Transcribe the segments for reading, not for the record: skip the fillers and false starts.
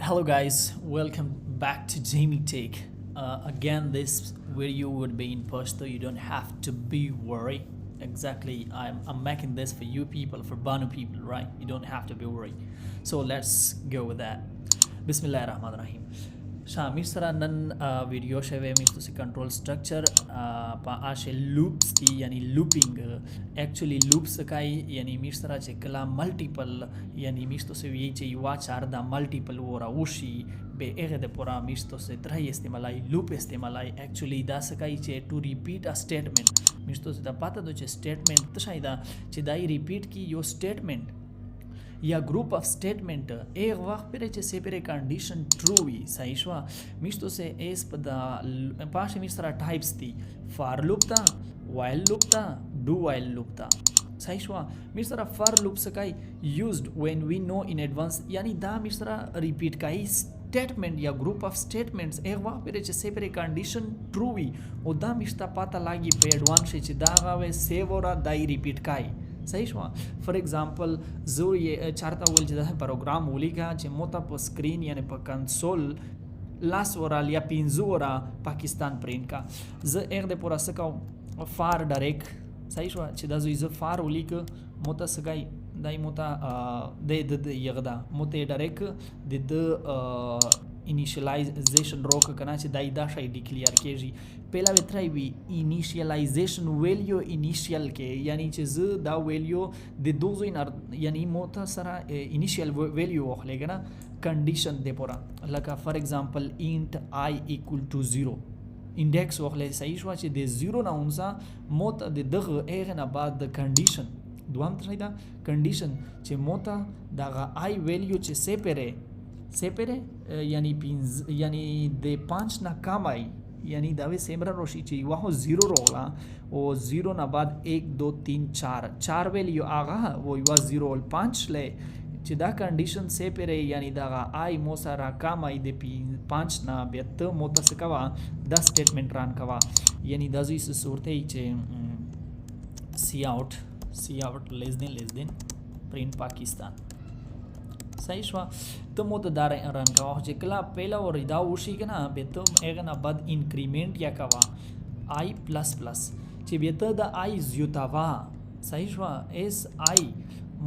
Hello guys, welcome back to Jamie Take. Again, this video would be in Pashto. You don't have to be worried. Exactly, I'm making this for you people, for Banu people, right? You don't have to be worried. So let's go with that. Bismillah ar-Rahman ar-Rahim. Misra nan video shave misto se control structure pa ashe loops ki yani looping actually loops kai yani misra che kala multiple yani misto se ye che yuwa charda multiple ora ushi be ere de pora misto se trai istemalai loop istemalai actually da sakai che to repeat a statement misto se da pata do che statement tsaida che dai repeat ki yo statement या group of statement एक वक्त पर जैसे पर condition true हुई सही शवा मिस्तो से एस पदा पास मिस तरह टाइप्स थी फॉर लूप था वाइल लूप था डू वाइल लूप था सही शवा मिस तरह फॉर लूप से काई used when we know in advance यानी दा मिस तरह रिपीट काई स्टेटमेंट या ग्रुप ऑफ स्टेटमेंट्स एक वक्त पर जैसे पर कंडीशन ट्रू हुई और दा मिस्ता पता लागी पे एडवांस से दा गावे सेव और दाई रिपीट काई सही शवा फॉर एग्जांपल जो ये चारता वोल जदा है प्रोग्राम वोली का जे मोता पर स्क्रीन यानी पर कंसोल लास वरा या पिंजो वरा पाकिस्तान प्रिंट का ज एक दे पूरा सका फार डायरेक्ट सही शवा जदा जो इज फार वोली का मोता सगाई दाई मोता दे यगदा मोते डायरेक्ट दे इनिशियलाइजेशन रोक करना चे दाई दा शायद डिक्लेयर केजी पहला वेथराई भी इनिशियलाइजेशन वैल्यू इनिशियल के यानी चे ज दा वैल्यू दे दोजो इन यानी मोता सरा इनिशियल वैल्यू ओखलेगा ना कंडीशन दे पोरा लका for example int I equal to 0 index ओखले सही शवा चे दे 0 ना उनसा मोता दे दग एगना बाद द कंडीशन दुआम तसाइदा कंडीशन चे मोता दागा आई वैल्यू चे सेपेरे यानी दे 5 ना काम आई यानी दावे सेमरा रोशी ची वहाँ 0 रोला और 0 ना बाद 1 2 3 4 वैल्यू आगा वो युवा 0 और 5 ले चिदा कंडीशन सेपेरे यानी दागा आई मोसारा काम आई दे 5 ना बेत मोता से कवा 10 स्टेटमेंट रान कवा यानी दाजू इस सूरते ही चे C out less than print Pakistan सही शवा तो मोत दार रन का जेकला पहला और इदा उशी के ना बेतो एगना बद इंक्रीमेंट या कवा आई प्लस प्लस चे बेतो द आई ज्युतावा सही शवा एस आई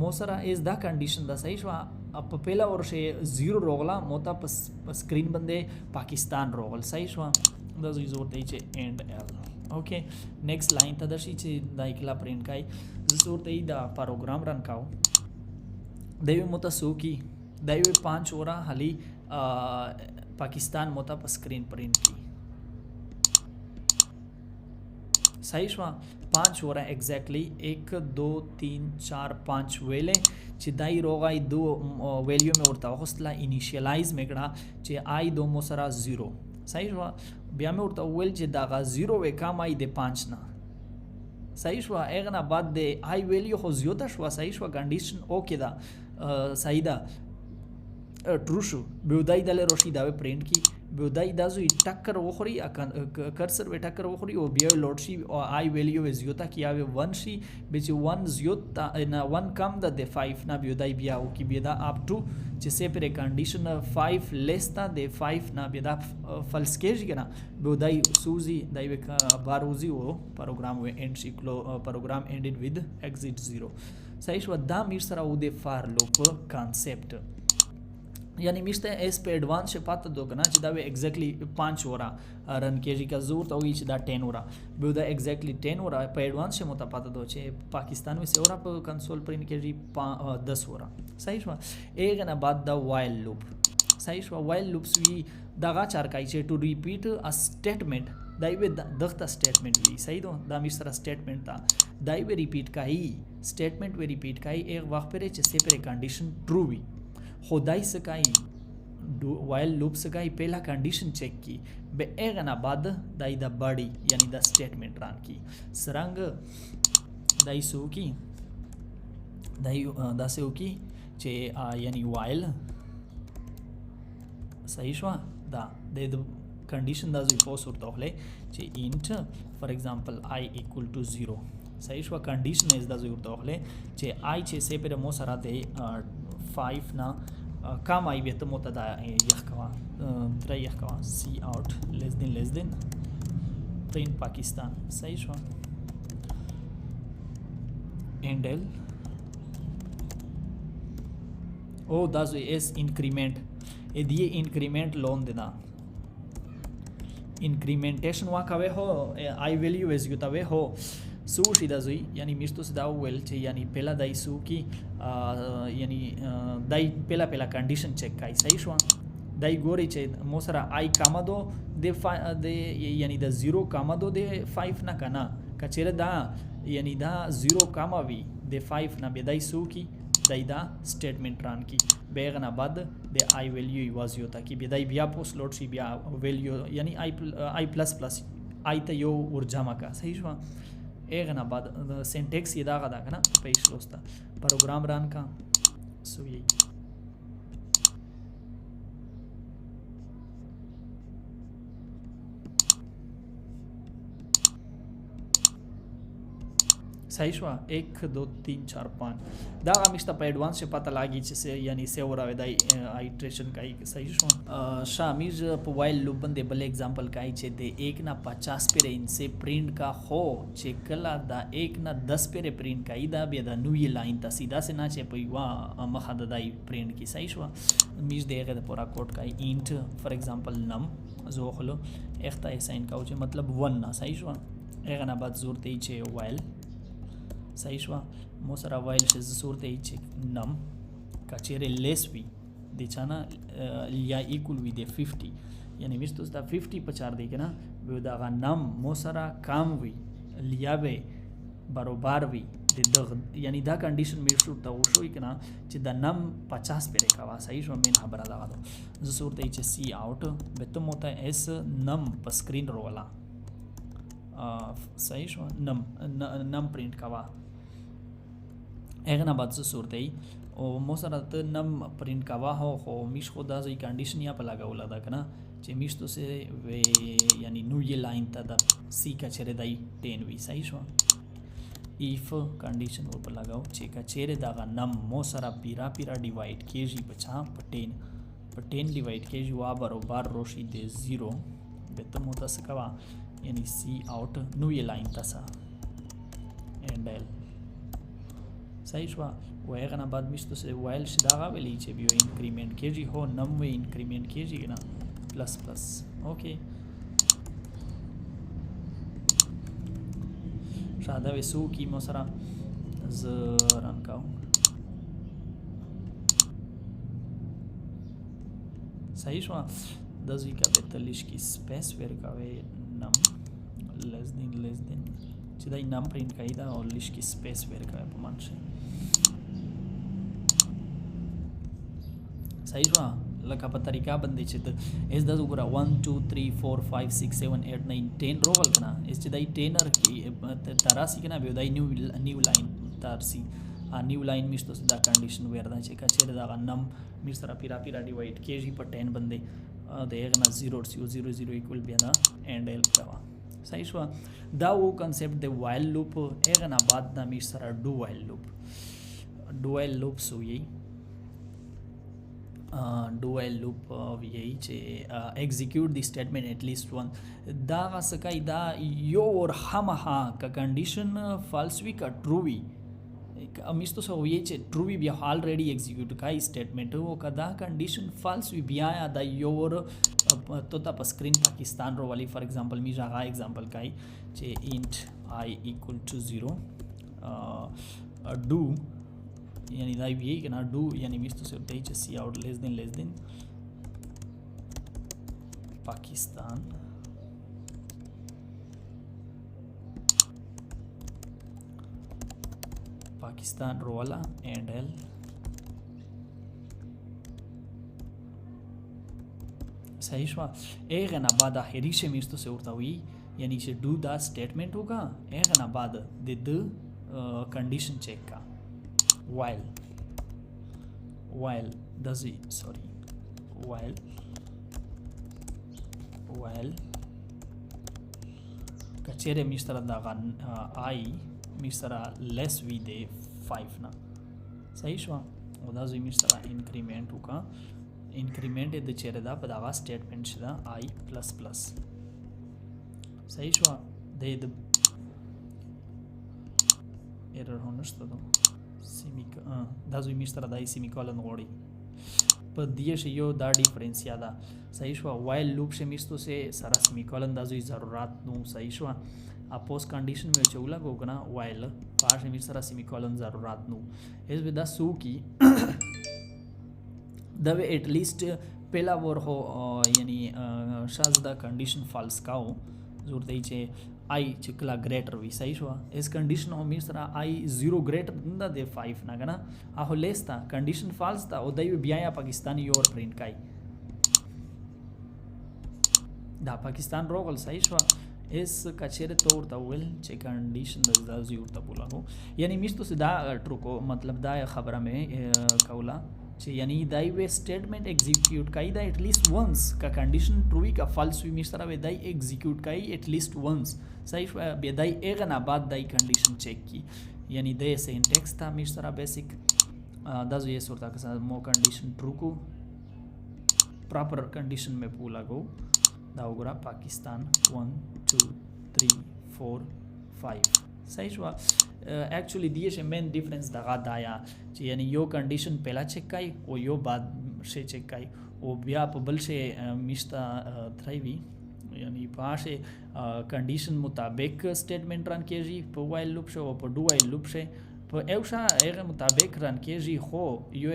मोसरा एस द कंडीशन द सही शवा अब पहला और से 0 रोगला मोता स्क्रीन बंदे पाकिस्तान रोगल सही शवा द जोर ते चे and L okay next line तदर्शी चे दाइकला प्रिंट काई जोर ते दा प्रोग्राम रन काओ दैवे मोता सोकी दैवे 5 ओरा हाली पाकिस्तान मोता पर स्क्रीन प्रिंट की सही शवा 5 ओरा एग्जैक्टली 1 2 3 4 5 वेले चिदाई रोगाई 2 वैल्यू में उड़ता हौसला इनिशियलाइज में कड़ा चे आई 2 मोसरा 0 सही शवा ब्या में उड़ता वेल चे दागा 0 वे काम आई दे 5 ना सही शवा एगना बाद दे आई वैल्यू हो ज्योता शवा सही शवा कंडीशन ओके दा साइदा ट्रूशु बेउदाई दले रोशी दावे प्रिंट की बेउदाई दाजु टक्कर ओखरी कर्सर वे टक्कर ओखरी ओ बियो लोडशी ओ आई वैल्यू वे ज्योता की आवे 1 शी बेच 1 ज्योता ना 1 कम द दे 5 ना बेउदाई बिया ओ की बेदा अप टू जिसे पर कंडीशन 5 लेस ता दे 5 ना बेदा फल्स केज के ना बेउदाई सूजी दाइवे बारूजी ओ प्रोग्राम वे एंड शी प्रोग्राम एंडेड विद एग्जिट 0 सही शवा दा मिसरा उदे फार लूप कॉन्सेप्ट यानी मिस्ते एस पे एडवांस से पाता दो कना चिदावे एग्जैक्टली 5 ओरा रन केजी का जोर तो चिदा 10 ओरा बेउदा एग्जैक्टली 10 ओरा पे एडवांस से मोता पाता दो चे पाकिस्तान में से ओरा पर कंसोल प्रिंट केजी 10 ओरा सही शवा एक ना बाद द वाइल लूप सही शवा वाइल लूप्स वी दागा चार काई चे टू रिपीट अ स्टेटमेंट दाइवे दखता स्टेटमेंट भी सही दो दा मिस्रा स्टेटमेंट था दाइवे रिपीट का ही स्टेटमेंट वे रिपीट का ही एक वक्त पर जैसे पर कंडीशन ट्रू भी खुदाई सकाई वाइल लूप सकाई पहला कंडीशन चेक की बे एगना बाद दाई द बड़ी यानी द स्टेटमेंट रान की सरंग दाई सो की दाई दासे की चे यानी वाइल सही शवा दा दे द कंडीशन दा जो पोस होता होले चे int for example I equal to 0 सही शवा कंडीशन इज दा जो होता होले चे आई चे से पर मो सरा दे 5 ना کام آی بیا ته موته دا یخ کوه درې یخ کوه سی آوټ لیس دین پرنٹ پاکستان صحیح شو اینډل او دا زو اس انکریمنٹ ا دی انکریمنٹ لون دینا انکریمنټیشن واکوي هو آی ویلیو از یوتاوي هو سو شي دا زوی یعنی میشتو سدا ویل چې یعنی پهلا دای سو کی یعنی دای پهلا کنډیشن چیک کای صحیح شو دای ګوري چې مو سره آی کاما دو د یعنی د 0 کاما دو د 5 نه کنه کچره دا یعنی دا 0 کاما وی د 5 نه به دای سو کی دای دا سټیټمنټ ران کی بیغنا بعد د آی ویلیو واز یو تا کی به دای بیا پوس لوډ شي بیا ویلیو یعنی آی پلس آی ته یو ورجما کا صحیح شو ایغنا بعد سینټیکس یې دا غدا کنه پیش لوستا پروګرام ران کا سو یې صحیح شو 1 2 3 4 5 دا همیشه په ایڈوانس سے پتہ لاگی چې یعنی سی اور دای آیټریشن کای صحیح شو شامیز په وایل لوپ باندې بل एग्जांपल کای چې د 1 نه 50 پر ان سے پرینٹ کا ہو چې کلا دا 1 نه 10 پر پرینٹ کای دا بیا دا نوې لاین ته سیدا سے نه چې په وا مخه د دای پرینٹ کی صحیح شو میز دغه د پورا کوډ کای انٹ فار ایگزامپل نم زو خلو اخته ساين کاو چې مطلب 1 نه صحیح شو هغه نه بعد ضرورت ای چې وایل صحیح شو مو سره وایل چې صورت ای چې نم کچېره لیس وی د چانا یا ایکول وی د 50 یعنی مستو دا 50 پچار دی کنه به دا غ نم مو سره کام وی لیا به برابر وی د یعنی دا کنډیشن می شو ته وشو کنه چې د نم 50 پر کا صحیح شو مين خبره دا غو ز صورت ای چې سی اوټ به ته موته اس نم په سکرین رولا صحیح شو نم پرینٹ کوا اغه نه بعد صورت ای او مو سره ته نم پرینٹ کوا هو خو میش خدا زی کنډیشن یا په لگاولا دا کنه چې میش تو سه و یعنی نو یہ لاین ته د سی کا چره دای 10 وی صحیح شو ایف کنډیشن ور په لگاو چې کا چره دا نم مو سره پیرا ډیوایډ کیږي په 10 ډیوایډ کیږي وا برابر روشي د 0 به ته متاسکوا یعنی سی آوٹ نو یہ لائن تسا اینڈل صحیح شو و هغه نه بعد مشته سه وایل شدا غولی چې بیو انکریمنٹ کیږي هو نم و انکریمنٹ کیږي نه پلس پلس اوکے شاده وسو کی مو سره ز ران کاو صحیح شو د زی کا بتلیش کی سپیس ورکاوي نم less than چې دا نام پرینټ کړی دا او لیش کی سپیس ورکاوي په مانشه صحیح شو لکه په طریقه باندې چې د اس د وګړه 1 2 3 4 5 6 7 8 9 10 رول کنه اس چې دای 10 کی تراسی کنه به دای نیو لاین ترسی نیو لاین میشته دا کنډیشن وردا چې کچې دا نم میر سره پیرا ډیوایډ کیږي په 10 باندې د هغه نه 0 ایکول بیا دا اینډ ال کوا صحیح شو دا و کنسپټ د وایل لوپ هغه نه بعد د میر سره ډو وایل لوپ سو یی ډو وایل لوپ یی چې ایگزیکیوټ دی سټیټمنٹ ایٹ لیست ون دا سکای دا یو ور همها ک کنډیشن فالس وی کا ټرو وی امیستو سو وی چې ټرو وی بیا الریډي ایگزیکیوټ کای سټیټمنٹ او کدا کنډیشن فالس وی بیا دا یو ور تو تا په سکرین پاکستان رو والی فار ایگزامپل می جگہ ایگزامپل کای چې انٹ آی ایکول ټو 0 ډو یعنی دا وی کنا ډو یعنی میستو سو دی چې سی آوټ لیس دین پاکستان پاکستان رولا اینڈ ایل صحیح شو ایغه نه بعد اخری شه میستو سے ورته وی یعنی چې ډو دا سټیټمنٹ ہوگا ایغه نه بعد د کنډیشن چیک کا while does it sorry while کچره میستر دا آی میستر لیس وی د 5 نا صحیح شو او دا زوی میش سره انکریمنٹ وکا انکریمنٹ د چیرې دا په دغه سټیټمنټ شي دا آی پلس پلس صحیح شو د ایرر هونشته دا دا زوی میش سره دای سیمی کولن غوړي په دې شی یو دا ډیفرنس یاده صحیح شو وایل لوپ شه میشتو سے سره سیمی کولن دا زوی ضرورت نو صحیح شو اپوز کنڈیشن में चौला को कना वाइल पास में सारा सेमीकोलन जरूरत नो इस विदा सो की दवे एटलीस्ट पहला वर हो यानी शाजदा कंडीशन फॉल्स काओ जरूरत है चे आई चिकला ग्रेटर वी सही शो इस कंडीशन हो मी सारा आई 0 ग्रेटर ना दे 5 ना कना आ हो लेस था कंडीशन फॉल्स था ओ दई बिया पाकिस्तानी योर प्रिंट काई दा पाकिस्तान रोगल सही शो इस कचेरे तो उड़ता वेल चे कंडीशन दा जी उड़ता बोला हो यानी मिस तो सीधा ट्रुको मतलब दा खबर में कौला चे यानी दाई वे स्टेटमेंट एग्जीक्यूट काई दा एटलीस्ट वंस का कंडीशन ट्रू का फॉल्स हुई मिस तरह वे दाई एग्जीक्यूट काई एटलीस्ट वंस सही बे दाई एक ना बाद दाई कंडीशन चेक की यानी दे सिंटैक्स था मिस तरह बेसिक दा जो ये सुरता के साथ मो कंडीशन ट्रू को प्रॉपर कंडीशन में पूला गो दाउगरा पाकिस्तान 1 2 3 4 5 सही हुआ एक्चुअली दिए से मेन डिफरेंस दगा दाया यानी यो कंडीशन पहला चेक काई ओ यो बाद से चेक काई ओ बिया पबल से मिस्ता थ्राइवी यानी पासे कंडीशन मुताबिक स्टेटमेंट रन केजी प वाइल लूप से ओ प डू वाइल लूप से प एवशा एगे मुताबिक रन केजी हो यो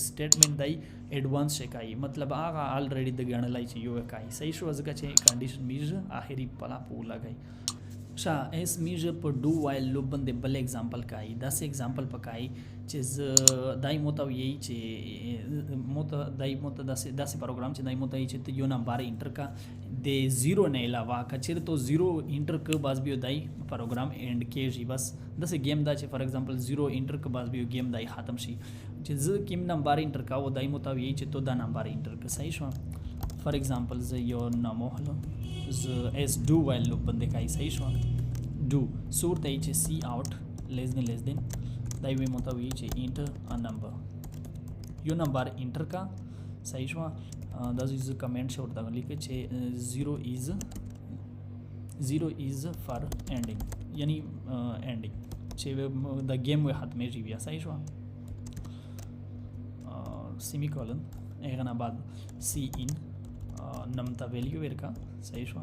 स्टेटमेंट दाई एडवांस से काई मतलब आगा ऑलरेडी द गणलाई चे यो काई सही शो अजका चे कंडीशन मीज आखिरी पला पूला गई शा एस मीज पर डू वाइल लूप बंदे बल एग्जांपल काई 10 एग्जांपल पकाई चीज दाई मोता यही चे मोता दाई मोता 10 प्रोग्राम चे दाई मोता यही चे तो यो नंबर इंटर का दे 0 ने अलावा कचेर तो 0 इंटर के बाद भी दाई प्रोग्राम एंड के जी बस 10 गेम दा चे फॉर एग्जांपल 0 इंटर के बाद भी गेम दाई खत्म शी ज किम नंबर इंटर का वो दाई मोता यही चे तो दा नंबर इंटर का सही शो फॉर एग्जांपल ज यो नामो हलो ज एस डू वाइल लूप बंदे का सही शो डू सूरत यही चे सी आउट लेस देन दाई वे मोता यही चे inter a number yo number inter का सही शो दस इज कमेंट शो होता लिखे चे 0 इज फॉर एंडिंग यानी एंडिंग चे द गेम वे हाथ में जीविया सही शो सेमीकोलन एगना बाद सी इन नमता वैल्यू वेर का सही शो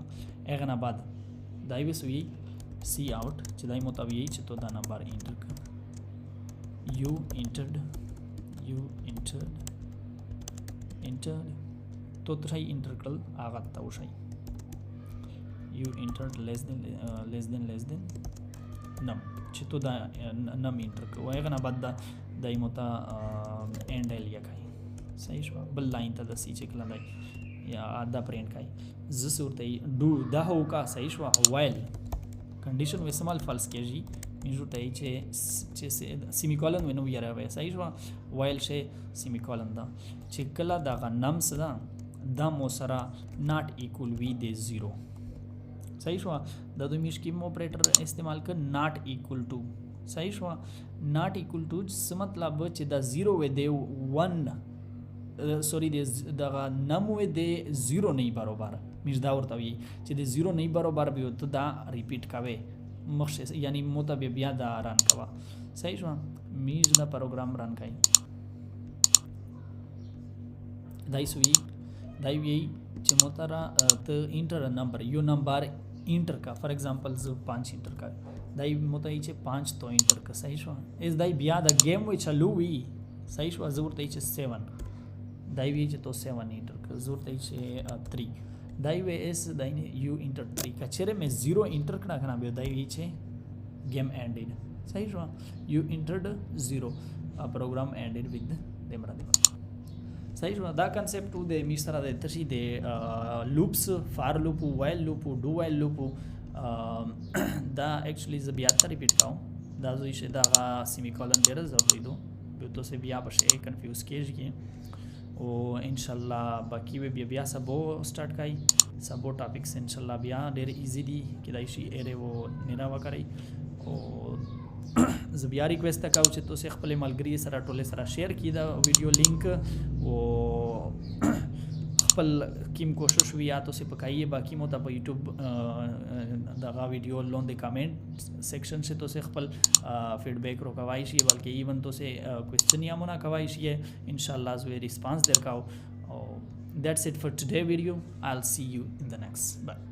एगना बाद दाई सुई सी आउट चिदाई मोता यही चितो दा नंबर इंटर का यू इंटर्ड तो थ्राई इंटरकल आगता उशाई यू इंटर्ड लेस देन नम चितो दा नम इंटर का एगना बाद दाई मोता एंड एलिया खाई सही शो बल लाइन ता सी चिकला दाई या आधा प्रिंट खाई ज सूरत डू दा हो का सही शो वाइल कंडीशन वे समाल फॉल्स के जी मिजु तई चे से सेमीकोलन वे नो यारा वे सही शो वाइल से सेमीकोलन दा चिकला दा नम सदा दा मोसरा नॉट इक्वल वी दे 0 सही शो दा दो मिश की ऑपरेटर इस्तेमाल कर नॉट इक्वल टू सही शो नॉट इक्वल टू मतलब चे दा 0 वे दे 1 सॉरी दे दगा नम वे दे 0 नहीं बरोबर मिजदा और तभी चे दे 0 नहीं बरोबर भी हो तो दा रिपीट कावे मख्शे यानी मोता बे बिया दा रन कवा सही शो मिज दा प्रोग्राम रन काई दाई सुई दाई यही चे मोतारा तो इंटर नंबर यो नंबर इंटर का फॉर एग्जांपल जो 5 इंटर का दाई मोता ही चे 5 तो इंटर का सही शो इस दाई बिया दा गेम वे चालू हुई सही शो जरूरत है 7 दाई वे तो 7 इंटर का जरूरत है 3 दाई वे एस दाई ने यू इंटर 3 का चेरे में 0 इंटर कना कना बे दाई वे छे गेम एंडेड सही शो you entered 0 program ended with देमरा सही शो दा कांसेप्ट टू दे मिसरा दे तशी दे loops for loop while loop do while loop दा एक्चुअली ज बिया रिपीट काउ दा जो इसे दा सेमीकोलन देर जरूरी दो तो से बिया बशे कंफ्यूज केज की ओ इंशाल्लाह बाकी वे बिया सबो स्टार्ट काई सबो टॉपिक्स इंशाल्लाह बिया डेर इजी दी कि दाइशी एरे वो निरावा करे ओ زه بیا ریکویسټ کوم چې تاسو خپل ملګري سره ټول سره شیر کړئ دا ویډیو لینک او خپل کیم کوشش وی یا تاسو پکایي باقی مو ته په یوټیوب دغه ویډیو لاندې کمنټ سیکشن سے تاسو خپل فیډبیک روکوای شي بلکې ایون تاسو کوېسچن یا مونږه کوي شي ان شاء الله زه ریسپانس درکاو. That's it for today video. I'll see you in the next. Bye.